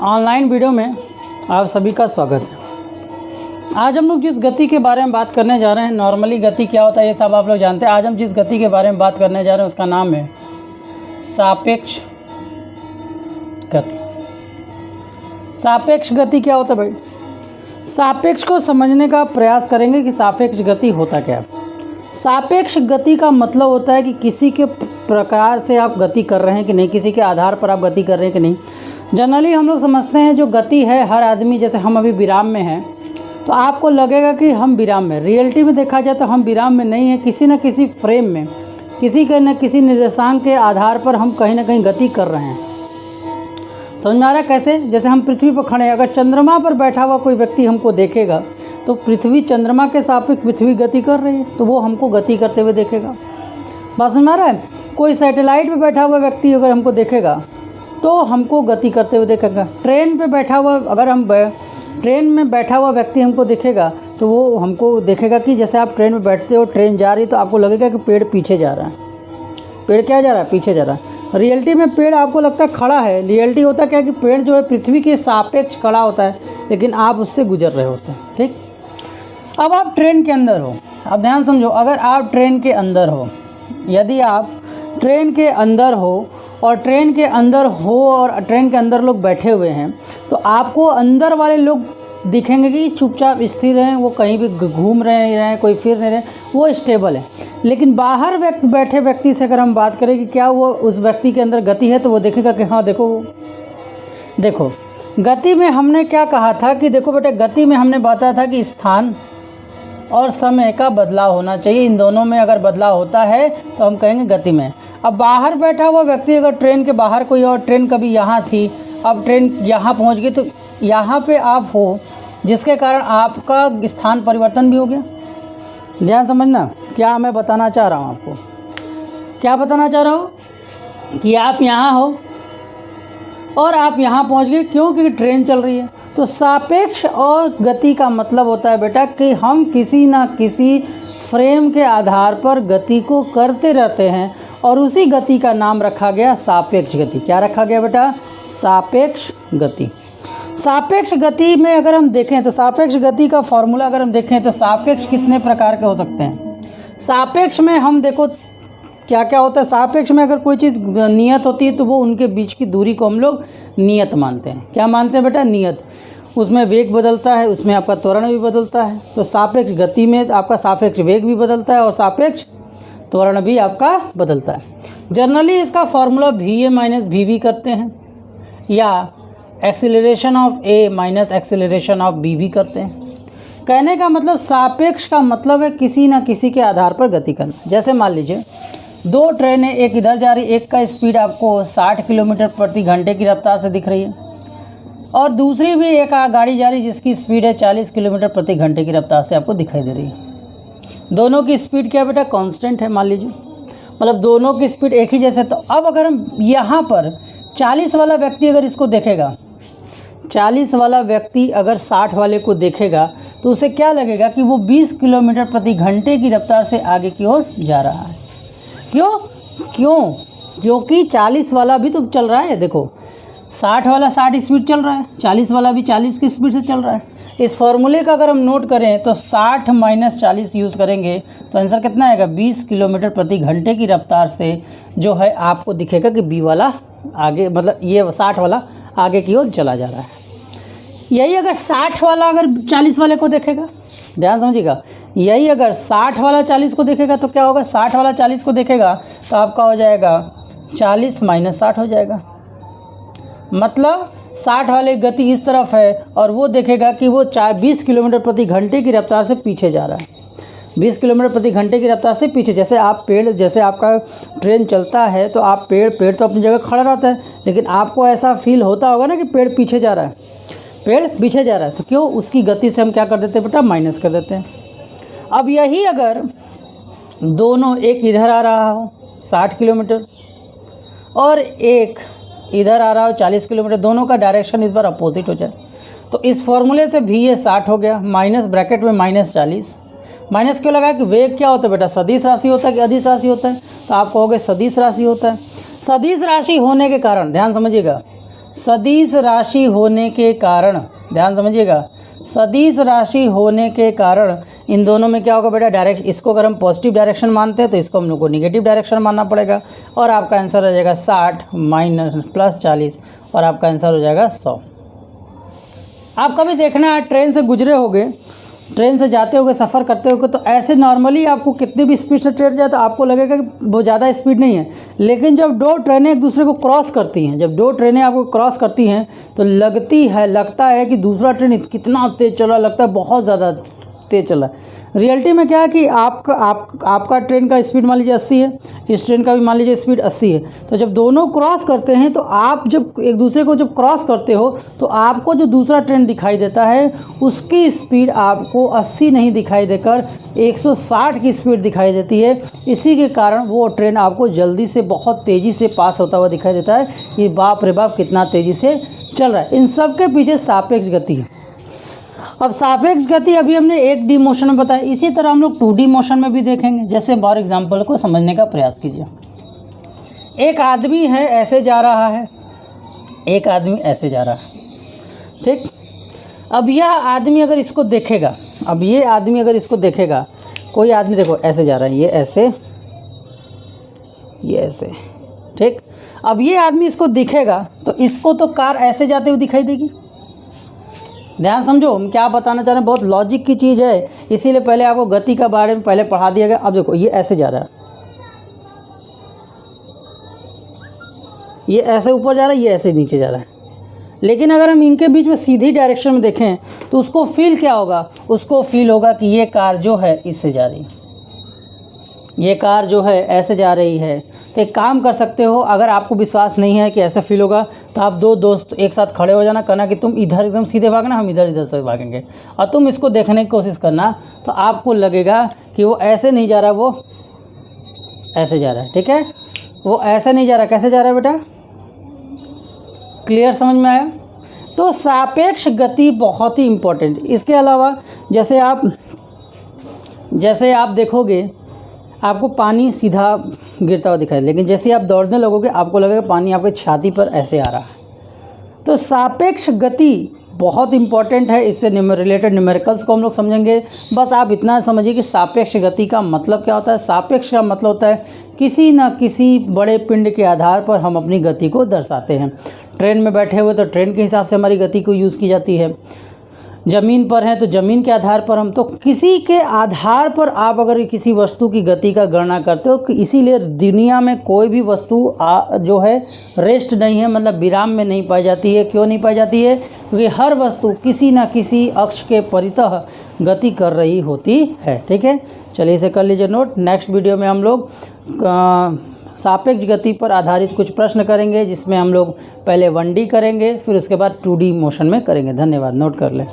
Online video में आप सभी का स्वागत है। आज हम लोग जिस गति के बारे में बात करने जा रहे हैं, नॉर्मली गति क्या होता है ये सब आप लोग जानते हैं। आज हम जिस गति के बारे में बात करने जा रहे हैं उसका नाम है सापेक्ष गति। सापेक्ष गति क्या होता है भाई? सापेक्ष को समझने का प्रयास करेंगे कि सापेक्ष गति होता क्या है। सापेक्ष गति का मतलब होता है कि किसी के प्रकार से आप गति कर रहे हैं कि नहीं, किसी के आधार पर आप गति कर रहे हैं कि नहीं। जनरली हम लोग समझते हैं जो गति है हर आदमी, जैसे हम अभी विराम में हैं तो आपको लगेगा कि हम विराम में, रियलिटी में देखा जाए तो हम विराम में नहीं है, किसी न किसी फ्रेम में, किसी के न किसी निर्देशांक के आधार पर हम कहीं ना कहीं गति कर रहे हैं। समझ में आ रहा है कैसे? जैसे हम पृथ्वी पर खड़े हैं, अगर चंद्रमा पर बैठा हुआ कोई व्यक्ति हमको देखेगा तो पृथ्वी चंद्रमा के सापेक्ष पृथ्वी गति कर रही है तो वो हमको गति करते हुए देखेगा। बात समझ में आ रहा है? कोई सैटेलाइट पे बैठा हुआ व्यक्ति अगर हमको देखेगा तो हमको गति करते हुए देखेगा। ट्रेन पे बैठा हुआ, अगर हम ट्रेन में बैठा हुआ व्यक्ति हमको देखेगा तो वो हमको देखेगा कि जैसे आप ट्रेन में बैठते हो, ट्रेन जा रही है तो आपको लगेगा कि पेड़ पीछे जा रहा है। पेड़ क्या जा रहा है? पीछे जा रहा है। रियलिटी में पेड़ आपको लगता है खड़ा है, रियलिटी होता क्या है कि पेड़ जो है पृथ्वी के सापेक्ष खड़ा होता है, लेकिन आप उससे गुजर रहे होते हैं। ठीक, अब आप ट्रेन के अंदर हो, अब ध्यान समझो, अगर आप ट्रेन के अंदर हो, यदि आप ट्रेन के अंदर हो और ट्रेन के अंदर हो और ट्रेन के अंदर लोग बैठे हुए हैं तो आपको अंदर वाले लोग दिखेंगे कि चुपचाप स्थिर हैं, वो कहीं भी घूम रहे हैं, कोई फिर नहीं रहे, वो स्टेबल है। लेकिन बाहर बैठे व्यक्ति से अगर हम बात करें कि क्या वो उस व्यक्ति के अंदर गति है तो वो देखेगा कि हाँ देखो गति में हमने क्या कहा था कि देखो बेटा, गति में हमने बताया था कि स्थान और समय का बदलाव होना चाहिए। इन दोनों में अगर बदलाव होता है तो हम कहेंगे गति में। अब बाहर बैठा हुआ व्यक्ति, अगर ट्रेन के बाहर कोई और ट्रेन कभी यहाँ थी, अब ट्रेन यहाँ पहुँच गई तो यहाँ पे आप हो, जिसके कारण आपका स्थान परिवर्तन भी हो गया। ध्यान समझना, क्या मैं बताना चाह रहा हूँ आपको, क्या बताना चाह रहा हूँ कि आप यहाँ हो और आप यहाँ पहुँच गए। क्यों? क्योंकि ट्रेन चल रही है। तो सापेक्ष और गति का मतलब होता है बेटा कि हम किसी ना किसी फ्रेम के आधार पर गति को करते रहते हैं और उसी गति का नाम रखा गया सापेक्ष गति। क्या रखा गया बेटा? सापेक्ष गति। सापेक्ष गति में अगर हम देखें तो सापेक्ष गति का फॉर्मूला अगर हम देखें तो सापेक्ष कितने प्रकार के हो सकते हैं। सापेक्ष में हम देखो क्या क्या होता है। सापेक्ष में अगर कोई चीज़ नियत होती है तो वो उनके बीच की दूरी को हम लोग नियत मानते हैं। क्या मानते हैं बेटा? नियत। उसमें वेग बदलता है, उसमें आपका त्वरण भी बदलता है। तो सापेक्ष गति में आपका सापेक्ष वेग भी बदलता है और सापेक्ष त्वरण भी आपका बदलता है। जनरली इसका फॉर्मूला va माइनस vb करते हैं या acceleration of a minus acceleration of b भी करते हैं। कहने का मतलब सापेक्ष का मतलब है किसी न किसी के आधार पर गति करना। जैसे मान लीजिए दो ट्रेनें, एक इधर जा रही, एक का स्पीड आपको 60 किलोमीटर प्रति घंटे की रफ्तार से दिख रही है और दूसरी भी एक गाड़ी जा रही जिसकी स्पीड है 40 किलोमीटर प्रति घंटे की रफ्तार से आपको दिखाई दे रही है। दोनों की स्पीड क्या बेटा? कांस्टेंट है मान लीजिए, मतलब दोनों की स्पीड एक ही जैसे। तो अब अगर हम यहाँ पर 40 वाला व्यक्ति अगर इसको देखेगा, 40 वाला व्यक्ति अगर 60 वाले को देखेगा तो उसे क्या लगेगा कि वो 20 किलोमीटर प्रति घंटे की रफ्तार से आगे की ओर जा रहा है। क्यों? क्योंकि 40 वाला भी तो चल रहा है। देखो 60 वाला 60 स्पीड चल रहा है, 40 वाला भी 40 की स्पीड से चल रहा है। इस फॉर्मूले का अगर हम नोट करें तो 60 माइनस 40 यूज़ करेंगे तो आंसर कितना आएगा? 20 किलोमीटर प्रति घंटे की रफ्तार से जो है आपको दिखेगा कि बी वाला आगे, मतलब ये 60 वाला आगे की ओर चला जा रहा है। यही अगर 60 वाला अगर 40 वाले को देखेगा, ध्यान समझिएगा, यही अगर 60 वाला 40 को देखेगा तो क्या होगा? 60 वाला 40 को देखेगा तो आपका हो जाएगा 40 माइनस 60 हो जाएगा। मतलब 60 वाले गति इस तरफ है और वो देखेगा कि वो 20 किलोमीटर प्रति घंटे की रफ्तार से पीछे जा रहा है। 20 किलोमीटर प्रति घंटे की रफ्तार से पीछे। जैसे आप पेड़, जैसे आपका ट्रेन चलता है तो आप पेड़ तो अपनी जगह खड़ा रहता है, लेकिन आपको ऐसा फील होता होगा ना कि पेड़ पीछे जा रहा है, पेड़ पीछे जा रहा है। तो क्यों? उसकी गति से हम क्या कर देते हैं बेटा? माइनस कर देते हैं। अब यही अगर दोनों, एक इधर आ रहा हो 60 किलोमीटर और एक इधर आ रहा हो 40 किलोमीटर, दोनों का डायरेक्शन इस बार अपोजिट हो जाए तो इस फॉर्मूले से भी ये 60 हो गया, माइनस ब्रैकेट में माइनस 40। माइनस क्यों लगा कि वेग क्या होता है बेटा? सदिश राशि होता है कि अदिश राशि होता है? तो आप कहोगे सदिश राशि होता है। सदिश राशि होने के कारण, ध्यान समझिएगा, सदिश राशि होने के कारण, ध्यान समझिएगा, सदिश राशि होने के कारण इन दोनों में क्या होगा बेटा, डायरेक्ट, इसको अगर हम पॉजिटिव डायरेक्शन मानते हैं तो इसको हम लोग को निगेटिव डायरेक्शन मानना पड़ेगा, और आपका आंसर हो जाएगा 60 माइनस प्लस 40, और आपका आंसर हो जाएगा 100। आप कभी देखना, ट्रेन से गुजरे होगे, ट्रेन से जाते होगे, सफ़र करते होगे, तो ऐसे नॉर्मली आपको कितनी भी स्पीड से ट्रेन जाए तो आपको लगेगा कि बहुत ज़्यादा स्पीड नहीं है, लेकिन जब दो ट्रेनें एक दूसरे को क्रॉस करती हैं, जब दो ट्रेनें आपको क्रॉस करती हैं तो लगता है कि दूसरा ट्रेन कितना तेज़ चला, लगता है बहुत ज़्यादा तेज़ चला। रियलिटी में क्या है कि आपका ट्रेन का स्पीड मान लीजिए 80 है, इस ट्रेन का भी मान लीजिए स्पीड 80 है, तो जब दोनों क्रॉस करते हैं तो आप जब एक दूसरे को जब क्रॉस करते हो तो आपको जो दूसरा ट्रेन दिखाई देता है उसकी स्पीड आपको 80 नहीं दिखाई देकर 160 की स्पीड दिखाई देती है। इसी के कारण वो ट्रेन आपको जल्दी से बहुत तेज़ी से पास होता हुआ दिखाई देता है कि बाप रे बाप कितना तेज़ी से चल रहा है। इन सब के पीछे सापेक्ष गति है। अब सापेक्ष गति अभी हमने 1D मोशन में बताया, इसी तरह हम लोग 2D मोशन में भी देखेंगे। जैसे फॉर एग्जांपल को समझने का प्रयास कीजिए। एक आदमी है, ऐसे जा रहा है, एक आदमी ऐसे जा रहा है, ठीक। अब यह आदमी अगर इसको देखेगा, अब ये आदमी अगर इसको देखेगा, कोई आदमी देखो ऐसे जा रहा है, ये ऐसे, ये ऐसे, ठीक। अब ये आदमी इसको दिखेगा तो इसको तो कार ऐसे जाते हुए दिखाई देगी। ध्यान समझो हम क्या बताना चाह रहे हैं, बहुत लॉजिक की चीज़ है, इसीलिए पहले आपको गति का बारे में पहले पढ़ा दिया गया। अब देखो ये ऐसे जा रहा है, ये ऐसे ऊपर जा रहा है, ये ऐसे नीचे जा रहा है, लेकिन अगर हम इनके बीच में सीधी डायरेक्शन में देखें तो उसको फील क्या होगा, उसको फील होगा कि ये कार जो है इससे जा रही है, ये कार जो है ऐसे जा रही है। तो एक काम कर सकते हो, अगर आपको विश्वास नहीं है कि ऐसे फील होगा तो आप दो दोस्त एक साथ खड़े हो जाना, कहना कि तुम इधर एकदम सीधे भागना, हम इधर से भागेंगे, और तुम इसको देखने की कोशिश करना, तो आपको लगेगा कि वो ऐसे नहीं जा रहा, वो ऐसे जा रहा है, ठीक है। वो ऐसे नहीं जा रहा, कैसे जा रहा है बेटा, क्लियर समझ में आया। तो सापेक्ष गति बहुत ही इम्पोर्टेंट। इसके अलावा जैसे आप देखोगे आपको पानी सीधा गिरता हुआ दिखाई, लेकिन जैसे आप दौड़ने लगोगे आपको लगेगा पानी आपके छाती पर ऐसे आ रहा है। तो सापेक्ष गति बहुत इंपॉर्टेंट है, इससे रिलेटेड न्यूमेरिकल्स को हम लोग समझेंगे। बस आप इतना समझिए कि सापेक्ष गति का मतलब क्या होता है। सापेक्ष का मतलब होता है किसी न किसी बड़े पिंड के आधार पर हम अपनी गति को दर्शाते हैं। ट्रेन में बैठे हुए तो ट्रेन के हिसाब से हमारी गति को यूज़ की जाती है, ज़मीन पर हैं तो ज़मीन के आधार पर हम, तो किसी के आधार पर आप अगर किसी वस्तु की गति का गणना करते हो, इसीलिए दुनिया में कोई भी वस्तु जो है रेस्ट नहीं है, मतलब विराम में नहीं पाई जाती है। क्यों नहीं पाई जाती है, क्योंकि हर वस्तु किसी न किसी अक्ष के परितः गति कर रही होती है, ठीक है। चलिए इसे कर लीजिए नोट। नेक्स्ट वीडियो में हम लोग सापेक्ष गति पर आधारित कुछ प्रश्न करेंगे, जिसमें हम लोग पहले 1D करेंगे, फिर उसके बाद 2D मोशन में करेंगे। धन्यवाद, नोट कर लें।